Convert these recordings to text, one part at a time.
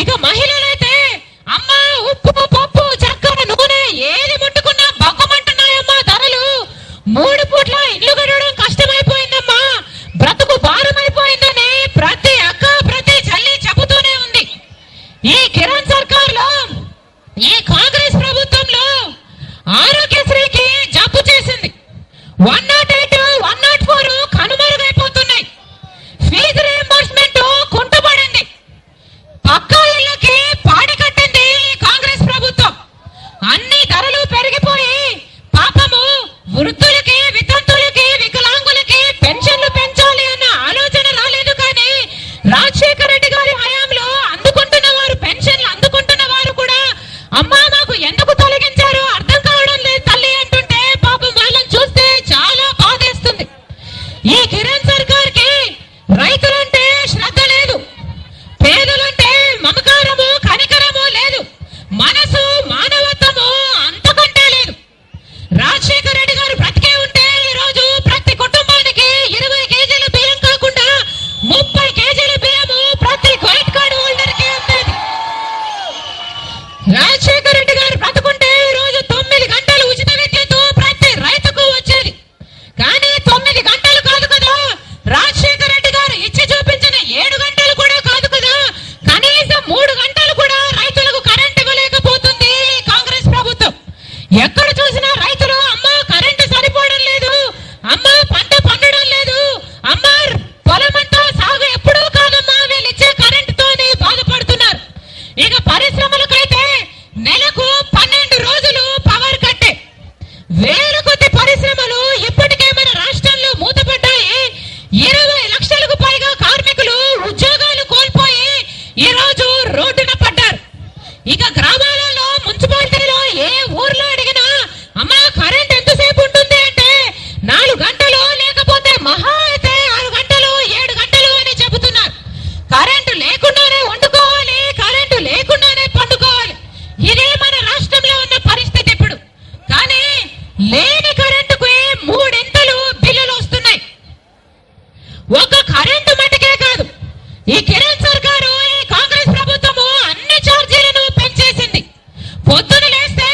ఇక మహిళలైతే అమ్మ ఉప్పు పప్పు చక్కెర నూనె ఏది ముట్టుకున్నా బొక్కమంటున్నాయమ్మా ధరలు. 3 పూట్ల ఇల్లు గడవడం కష్టమైపోయిందమ్మా, బ్రతుకు భారమైపోయిందని ప్రతి అక్క ప్రతి చెల్లి చెబుతూనే ఉంది. ఈ కిరణ్ సర్కార్ లో ఈ కాంగ్రెస్ ప్రభుత్వంలో ఆరోగ్యశ్రీకి జబ్బు చేసింది. 108 104 కనుమరుగైపోతున్నాయి. Fee reimbursement కుంటుపడింది. పక్కా ఇళ్ళకి పాడి కట్టింది ఈ కాంగ్రెస్ ప్రభుత్వం. అన్ని ధరలు పెరిగిపోయి పాపము వృద్ధులకి వితంతులకి వికలాంగులకి పెన్షన్లు పెంచాలి అన్న ఆలోచన రాలేదు. కానీ రాజశేఖర రెడ్డి గారి హయాంలో అందుకుంటున్న వారు పెన్షన్లు అందుకుంటున్న వారు కూడా అమ్మా మాకు ఎందుకు తొలగించారో అర్థం కావడం లేదు తల్లి అంటుంటే పాపం వాళ్ళని చూస్తే చాలా బాధేస్తుంది. ఈ కిరణ్ సర్కార్ కి రైతులంటే శ్రద్ధ లేదు, పేదలంటే మమకారము కనికరము లేదు, మనసు మానవత్వము అంతకంటే లేదు. రాజశేఖర రెడ్డి గారు బ్రతికే ఉంటే ఈ రోజు ప్రతి కుటుంబానికి 20 కేజీల బియ్యం కాకుండా 30 కేజీల బియ్యము ప్రతి క్రెడిట్ కార్డు హోల్డర్ కి ఉండేది. రాజశేఖర రెడ్డి గారు బ్రతుకుంటే ఈ రోజు 9 గంటలు ఉచిత విద్యుత్ ప్రతి రైతుకు వచ్చేది. కానీ 9 గంటలు కాదు కదా, రాజశేఖర రెడ్డి గారు ఇచ్చి చూపించిన 7 గంటలు కూడా కాదు కదా, కనీసం 3 గంటలు కూడా రైతులకు కరెంట్ ఇవ్వలేకపోతుంది కాంగ్రెస్ ప్రభుత్వం. ఎక్కడ చూసినా రైతులు అమ్మ కరెంటు సరిపోవడం లేదు, అమ్మ పంట పండడం లేదు, అమ్మ పొలమంతా సాగు ఎప్పుడూ కాదమ్మా వీళ్ళు ఇచ్చే కరెంటుతో బాధపడుతున్నారు. ఇక పరిశ్రమలకైతే నెలకు 12 రోజులు పవర్ కట్టే. వేల కొద్ది పరిశ్రమలు ఇప్పటికే మన రాష్ట్రంలో మూతపడ్డాయి. 20 లక్షలకు పైగా కార్మికులు ఉద్యోగాలు కోల్పోయి ఈ రోజు రోడ్డున పడ్డారు. ఇక గ్రామాలలో మున్సిపాలిటీలో ఏ ఊర్లో అడిగినా అమ్మా కరెంట్ ఎంతసేపు ఉంటుంది అంటే 4 గంటలు లేకపోతే మహా అయితే 6 గంటలు 7 గంటలు అని చెబుతున్నారు. కరెంటు లేకుండానే వండుకోవాలి, కరెంటు లేకుండానే పండుకోవాలి. ఇదే మన రాష్ట్రంలో ఉన్న పరిస్థితి ఇప్పుడు. కానీ లేని కరెంటుకు 3 బిల్లులు వస్తున్నాయి. ఒక కరెంటు మటుకే కాదు, ఈ కిరణ్ సర్కారు ఈ కాంగ్రెస్ ప్రభుత్వము అన్ని ఛార్జీలను పెంచేసింది. పొద్దున లేస్తే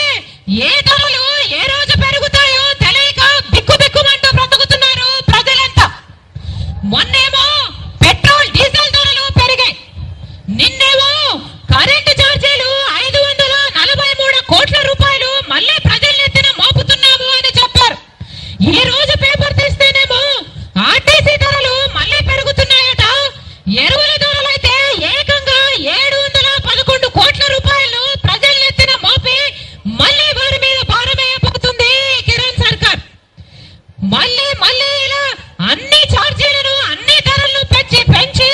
ఏ ధరలు ఏ రోజు పెరుగుతాయో తెలియక బిక్కుబిక్కుమంటూ బ్రతుకుతున్నారు ప్రజలంతా. మొన్నేమో పెట్రోల్ డీజిల్ ధరలు పెరిగాయి, నిన్నేమో కరెంటు ఛార్జీలు 543 కోట్ల రూపాయలు మళ్ళీ ప్రజలెత్తిన మోపుతున్నాము అని చెప్పారు. ఈ రోజు పేపర్ తీస్తేనేమో ఆర్టీసీ ధరలు మళ్ళీ పెరుగుతున్నాయట. ఎరువుల ధరలైతే ఏకంగా 711 కోట్ల రూపాయలు ప్రజలెత్తిన మోపి మళ్ళీ వారి మీద భారమేయబోతుంది కిరణ్ సర్కార్. మళ్ళీ ఇలా అన్ని ఛార్జీలను అన్ని ధరలను పెంచి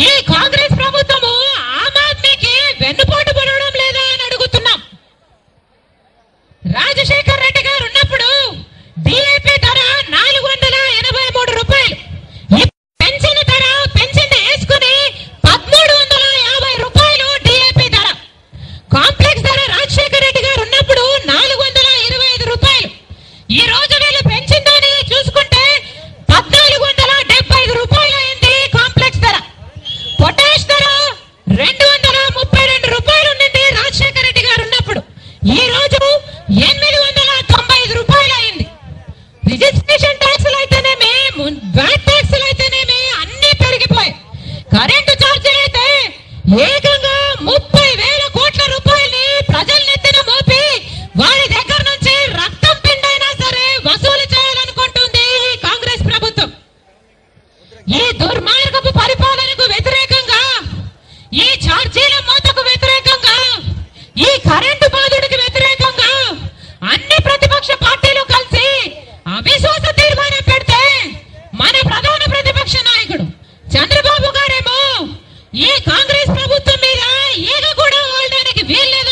ఈ కాంగ్రెస్ ప్రభుత్వము ఆమ్ ఆద్మీకి వెన్నుపోటు పడడం లేదా అని అడుగుతున్నాం. రాజశేఖర రెడ్డి గారు ఉన్నప్పుడు డిఏపి ధర 483 రూపాయలు, పెంచిన ధర పెంచింది వేసుకుని 1350 రూపాయలు డిఏపి ధర. కాంప్లెక్స్ ధర రాజశేఖర రెడ్డి గారు ఉన్నప్పుడు 425 రూపాయలు. ఈ రోజు వీళ్ళు పెంచిందని చూసుకుంటే 1475 రూపాయలు అయింది కాంప్లెక్స్ ధర. పొటాష్ ధర 232 రూపాయలు ఉండింది రాజశేఖర రెడ్డి గారు ఉన్నప్పుడు. ఈ రోజు 895 రూపాయలు అయింది. రిజిస్ట్రేషన్ ట్యాక్సులు అయితేనేమి వ్యాట్ ట్యాక్సులు అయితేనేమి అన్ని పెరిగిపోయాయి. కరెంటు ఛార్జీలు అయితే ఏకంగా 30,000 కోట్ల రూపాయలని ప్రజలెత్తిన మోపి వారి దగ్గర నుంచి రక్తం పిండైనా సరే వసూలు చేయాలనుకుంటుంది ఈ కాంగ్రెస్ ప్రభుత్వం. ఈ దుర్మార్గపు పరిపాలనకు వ్యతిరేకంగా, ఈ ఛార్జీల మోతకు వ్యతిరేకంగా, ఈ కరెంటు బాధుడికి వ్యతిరేకంగా అన్ని ప్రతిపక్ష పార్టీలు కలిసి అవిశ్వాస తీర్మానం పెడితే మన ప్రధాన ప్రతిపక్ష నాయకుడు చంద్రబాబు గారేమో ఈ కాంగ్రెస్ ప్రభుత్వం మీద ఈగ కూడా వాళ్ళడానికి వీల్లేదు